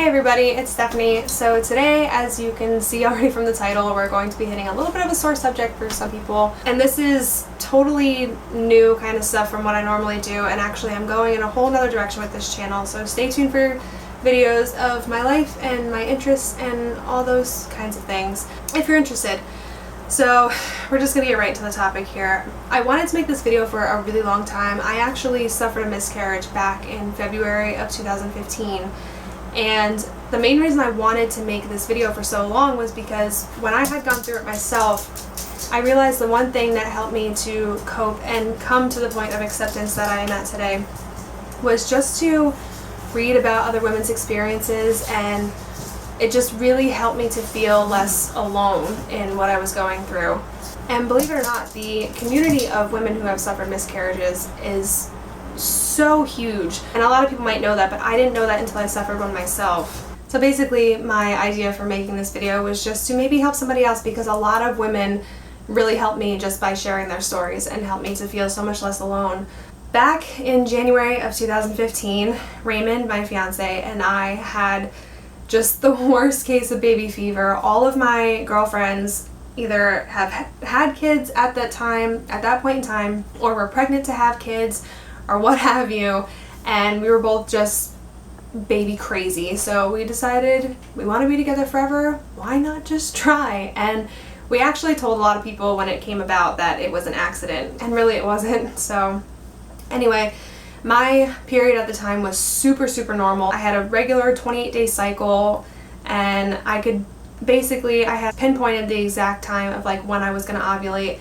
Hey everybody, it's Stephanie. So today, as you can see already from the title, we're going to be hitting a little bit of a sore subject for some people. And this is totally new kind of stuff from what I normally do, and actually I'm going in a whole nother direction with this channel, so stay tuned for videos of my life and my interests and all those kinds of things, if you're interested. So we're just gonna get right to the topic here. I wanted to make this video for a really long time. I actually suffered a miscarriage back in February of 2015. And the main reason I wanted to make this video for so long was because when I had gone through it myself, I realized the one thing that helped me to cope and come to the point of acceptance that I am at today was just to read about other women's experiences, and it just really helped me to feel less alone in what I was going through. And believe it or not, the community of women who have suffered miscarriages is so huge, and a lot of people might know that, but I didn't know that until I suffered one myself. So basically my idea for making this video was just to maybe help somebody else, because a lot of women really helped me just by sharing their stories and helped me to feel so much less alone. Back in January of 2015, Raymond, my fiance, and I had just the worst case of baby fever. All of my girlfriends either have had kids at that point in time, or were pregnant to have kids, or what have you, and we were both just baby crazy. So we decided we want to be together forever, why not just try? And we actually told a lot of people when it came about that it was an accident, and really it wasn't. So anyway, my period at the time was super normal. I had a regular 28-day cycle, and I had pinpointed the exact time of like when I was going to ovulate,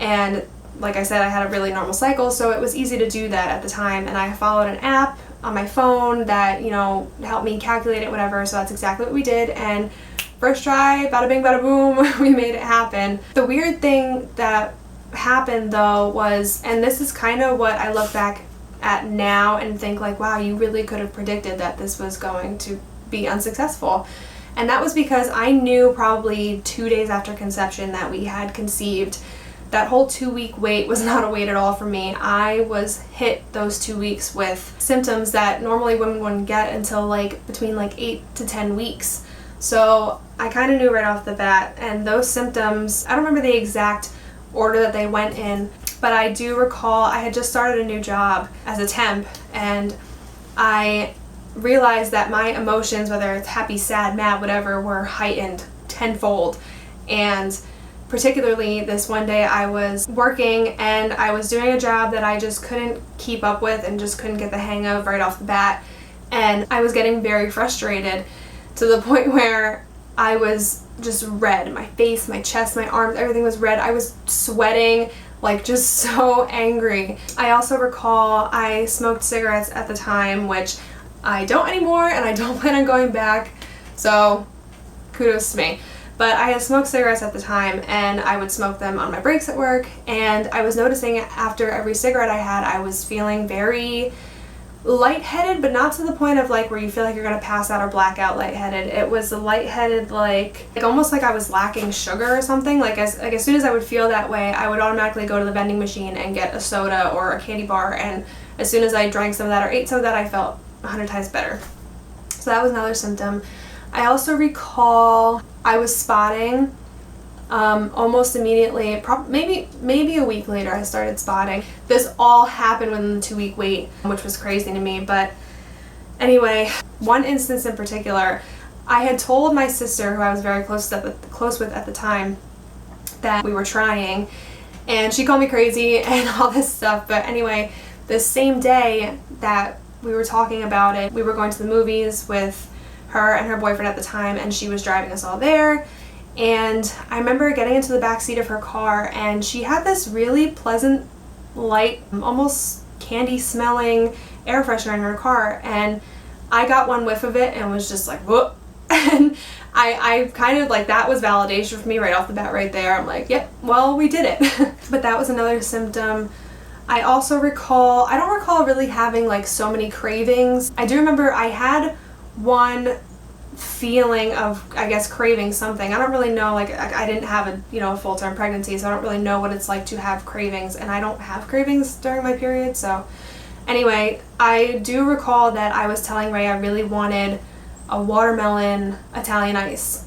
and like I said, I had a really normal cycle, so it was easy to do that at the time. And I followed an app on my phone that, you know, helped me calculate it, whatever, so that's exactly what we did. And first try, bada bing, bada boom, we made it happen. The weird thing that happened though was, and this is kind of what I look back at now and think like, wow, you really could have predicted that this was going to be unsuccessful. And that was because I knew probably 2 days after conception that we had conceived. That whole 2-week wait was not a wait at all for me. I was hit those 2 weeks with symptoms that normally women wouldn't get until like between like 8 to 10 weeks. So I kind of knew right off the bat, and those symptoms, I don't remember the exact order that they went in, but I do recall I had just started a new job as a temp, and I realized that my emotions, whether it's happy, sad, mad, whatever, were heightened tenfold. And particularly this one day I was working and I was doing a job that I just couldn't keep up with and just couldn't get the hang of right off the bat, and I was getting very frustrated to the point where I was just red. My face, my chest, my arms, everything was red. I was sweating, like just so angry. I also recall I smoked cigarettes at the time, which I don't anymore, and I don't plan on going back, so kudos to me. But I had smoked cigarettes at the time, and I would smoke them on my breaks at work, and I was noticing after every cigarette I had, I was feeling very lightheaded, but not to the point of like where you feel like you're gonna pass out or black out lightheaded. It was a lightheaded, like almost like I was lacking sugar or something. Like as soon as I would feel that way, I would automatically go to the vending machine and get a soda or a candy bar, and as soon as I drank some of that or ate some of that, I felt 100 times better. So that was another symptom. I also recall I was spotting almost immediately, maybe a week later I started spotting. This all happened within the 2-week wait, which was crazy to me. But anyway, one instance in particular, I had told my sister, who I was very close with at the time, that we were trying, and she called me crazy and all this stuff. But anyway, the same day that we were talking about it, we were going to the movies with her and her boyfriend at the time, and she was driving us all there. And I remember getting into the back seat of her car, and she had this really pleasant, light, almost candy smelling air freshener in her car, and I got one whiff of it and was just like, whoop. And I kind of like, that was validation for me right off the bat right there. I'm like, yep, well, we did it. But that was another symptom. I also recall, I don't recall really having like so many cravings. I do remember I had one feeling of, I guess, craving something. I don't really know, like I didn't have a full-term pregnancy, so I don't really know what it's like to have cravings, and I don't have cravings during my period. So anyway, I do recall that I was telling Ray I really wanted a watermelon Italian ice.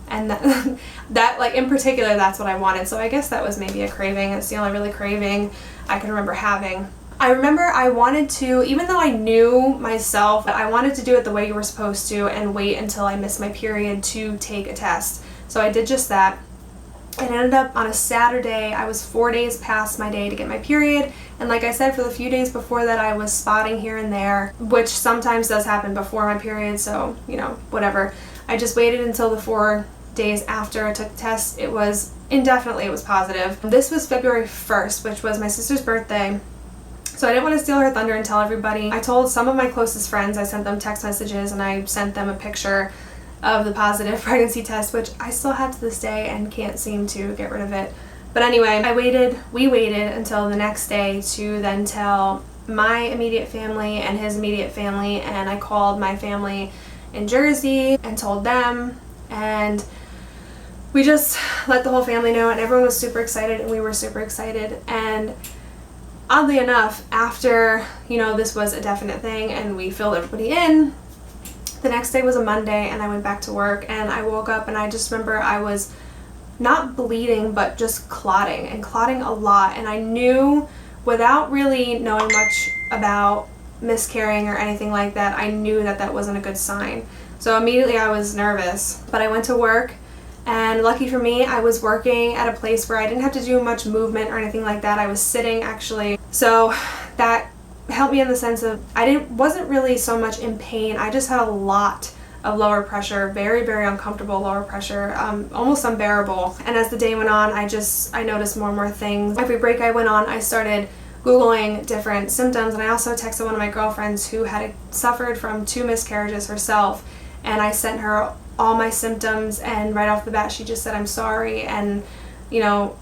And that like in particular, that's what I wanted. So I guess that was maybe a craving. It's the only really craving I can remember having. I remember I wanted to, even though I knew myself that I wanted to do it the way you were supposed to and wait until I missed my period to take a test. So I did just that. It ended up on a Saturday. I was 4 days past my day to get my period. And like I said, for the few days before that, I was spotting here and there, which sometimes does happen before my period. So, you know, whatever. I just waited until the 4 days after I took the test. It was indefinitely, it was positive. This was February 1st, which was my sister's birthday. So I didn't want to steal her thunder and tell everybody. I told some of my closest friends, I sent them text messages and I sent them a picture of the positive pregnancy test, which I still have to this day and can't seem to get rid of it. But anyway, we waited until the next day to then tell my immediate family and his immediate family, and I called my family in Jersey and told them, and we just let the whole family know, and everyone was super excited and we were super excited. And oddly enough, after, you know, this was a definite thing and we filled everybody in, the next day was a Monday and I went back to work and I woke up and I just remember I was not bleeding but just clotting a lot. And I knew, without really knowing much about miscarrying or anything like that, I knew that that wasn't a good sign. So immediately I was nervous, but I went to work, and lucky for me, I was working at a place where I didn't have to do much movement or anything like that. I was sitting actually. So that helped me in the sense of wasn't really so much in pain. I just had a lot of lower pressure, very, very uncomfortable lower pressure, almost unbearable. And as the day went on, I noticed more and more things. Every break I went on, I started Googling different symptoms, and I also texted one of my girlfriends who had suffered from 2 miscarriages herself, and I sent her all my symptoms, and right off the bat she just said, I'm sorry, and you know,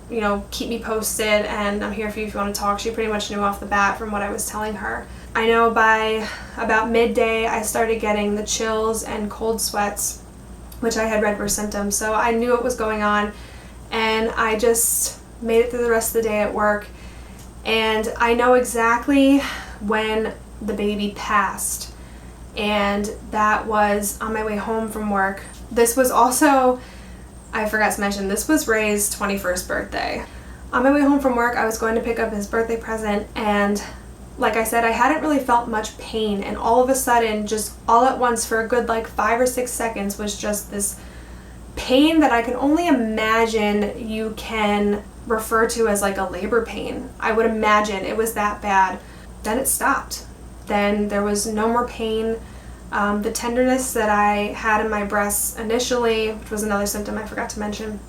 keep me posted, and I'm here for you if you want to talk. She pretty much knew off the bat from what I was telling her. I know by about midday I started getting the chills and cold sweats, which I had read were symptoms, so I knew what was going on, and I just made it through the rest of the day at work. And I know exactly when the baby passed, and that was on my way home from work. This was also, I forgot to mention, this was Ray's 21st birthday. On my way home from work, I was going to pick up his birthday present, and like I said, I hadn't really felt much pain, and all of a sudden, just all at once for a good like 5 or 6 seconds was just this pain that I can only imagine you can refer to as like a labor pain. I would imagine it was that bad. Then it stopped. Then there was no more pain. The tenderness that I had in my breasts initially, which was another symptom I forgot to mention,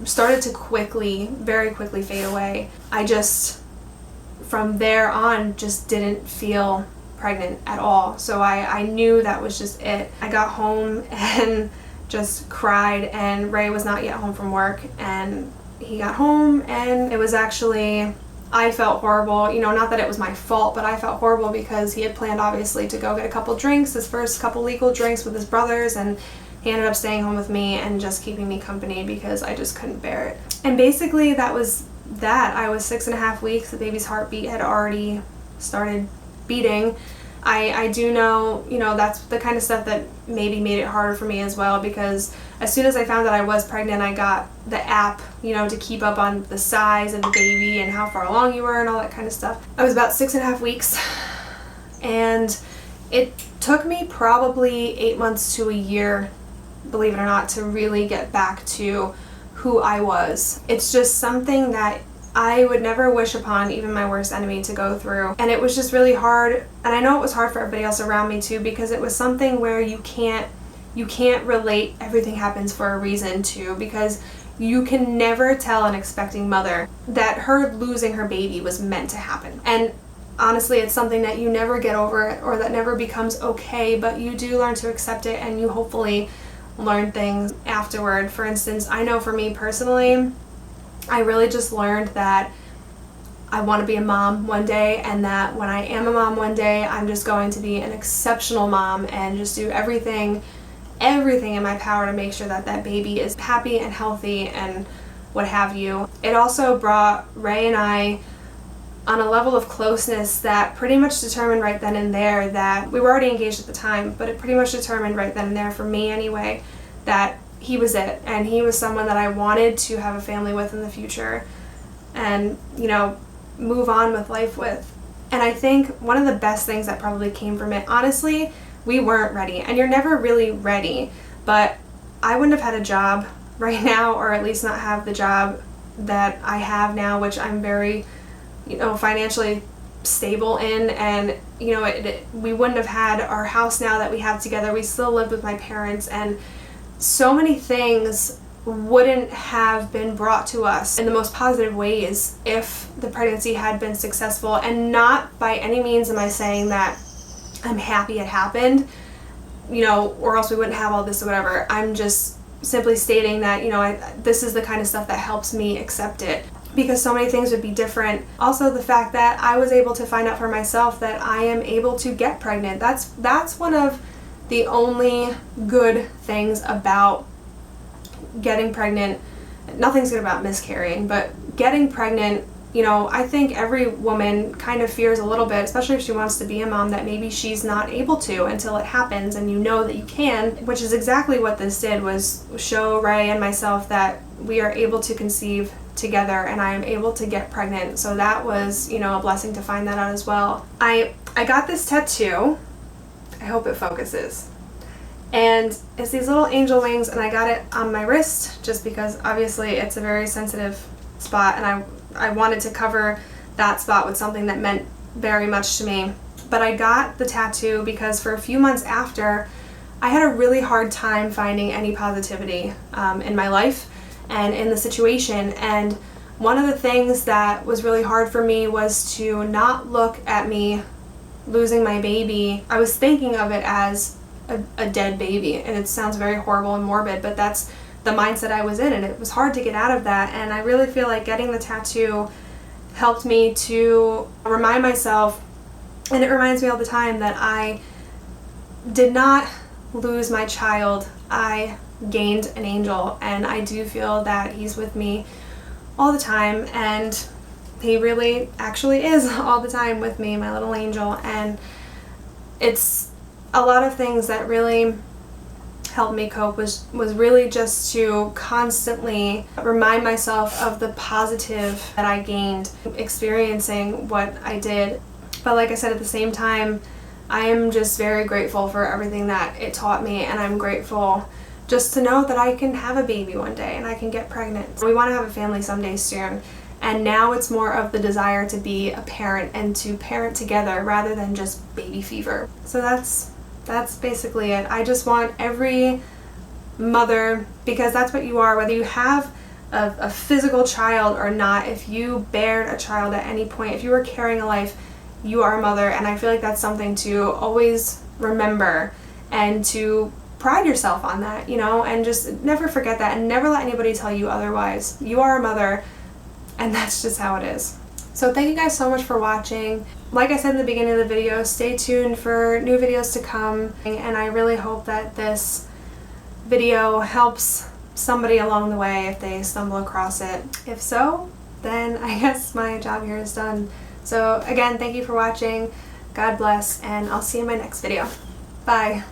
started to very quickly fade away. I just, from there on, just didn't feel pregnant at all. So I knew that was just it. I got home and just cried, and Ray was not yet home from work, and he got home, and it was actually, I felt horrible, you know, not that it was my fault, but I felt horrible because he had planned obviously to go get a couple drinks, his first couple legal drinks with his brothers, and he ended up staying home with me and just keeping me company because I just couldn't bear it. And basically that was that. I was 6.5 weeks, the baby's heartbeat had already started beating. I do know, you know, that's the kind of stuff that maybe made it harder for me as well, because as soon as I found that I was pregnant, I got the app, you know, to keep up on the size of the baby and how far along you were and all that kind of stuff. I was about 6.5 weeks, and it took me probably 8 months to a year, believe it or not, to really get back to who I was. It's just something that I would never wish upon even my worst enemy to go through. And it was just really hard, and I know it was hard for everybody else around me too, because it was something where you can't relate everything happens for a reason too, because you can never tell an expecting mother that her losing her baby was meant to happen. And honestly, it's something that you never get over it, or that never becomes okay, but you do learn to accept it, and you hopefully learn things afterward. For instance, I know for me personally, I really just learned that I want to be a mom one day, and that when I am a mom one day, I'm just going to be an exceptional mom and just do everything in my power to make sure that that baby is happy and healthy and what have you. It also brought Ray and I on a level of closeness that pretty much determined right then and there that we were already engaged at the time, but it pretty much determined right then and there, for me anyway, that he was it, and he was someone that I wanted to have a family with in the future and, you know, move on with life with. And I think one of the best things that probably came from it, honestly, we weren't ready, and you're never really ready, but I wouldn't have had a job right now, or at least not have the job that I have now, which I'm very, you know, financially stable in, and, you know, we wouldn't have had our house now that we have together. We still lived with my parents, and so many things wouldn't have been brought to us in the most positive ways if the pregnancy had been successful. And not by any means am I saying that I'm happy it happened, you know, or else we wouldn't have all this or whatever. I'm just simply stating that, you know, this is the kind of stuff that helps me accept it, because so many things would be different. Also, the fact that I was able to find out for myself that I am able to get pregnant. That's one of the only good things about getting pregnant. Nothing's good about miscarrying, but getting pregnant, you know, I think every woman kind of fears a little bit, especially if she wants to be a mom, that maybe she's not able to until it happens, and you know that you can, which is exactly what this did, was show Ray and myself that we are able to conceive together, and I am able to get pregnant. So that was, you know, a blessing to find that out as well. I got this tattoo. I hope it focuses. And it's these little angel wings, and I got it on my wrist just because obviously it's a very sensitive spot, and I wanted to cover that spot with something that meant very much to me. But I got the tattoo because for a few months after, I had a really hard time finding any positivity in my life and in the situation. And one of the things that was really hard for me was to not look at me losing my baby. I was thinking of it as a dead baby, and it sounds very horrible and morbid, but that's the mindset I was in, and it was hard to get out of that. And I really feel like getting the tattoo helped me to remind myself, and it reminds me all the time, that I did not lose my child. I gained an angel, and I do feel that he's with me all the time, and he really actually is all the time with me, my little angel. And it's a lot of things that really helped me cope was really just to constantly remind myself of the positive that I gained experiencing what I did. But like I said, at the same time, I am just very grateful for everything that it taught me, and I'm grateful just to know that I can have a baby one day and I can get pregnant. We want to have a family someday soon, and now it's more of the desire to be a parent and to parent together rather than just baby fever. So that's basically it. I just want every mother, because that's what you are, whether you have a physical child or not, if you bared a child at any point, if you were carrying a life, you are a mother. And I feel like that's something to always remember and to pride yourself on that, you know, and just never forget that, and never let anybody tell you otherwise. You are a mother, and that's just how it is. So thank you guys so much for watching. Like I said in the beginning of the video, stay tuned for new videos to come, and I really hope that this video helps somebody along the way if they stumble across it. If so, then I guess my job here is done. So again, thank you for watching. God bless, and I'll see you in my next video. Bye.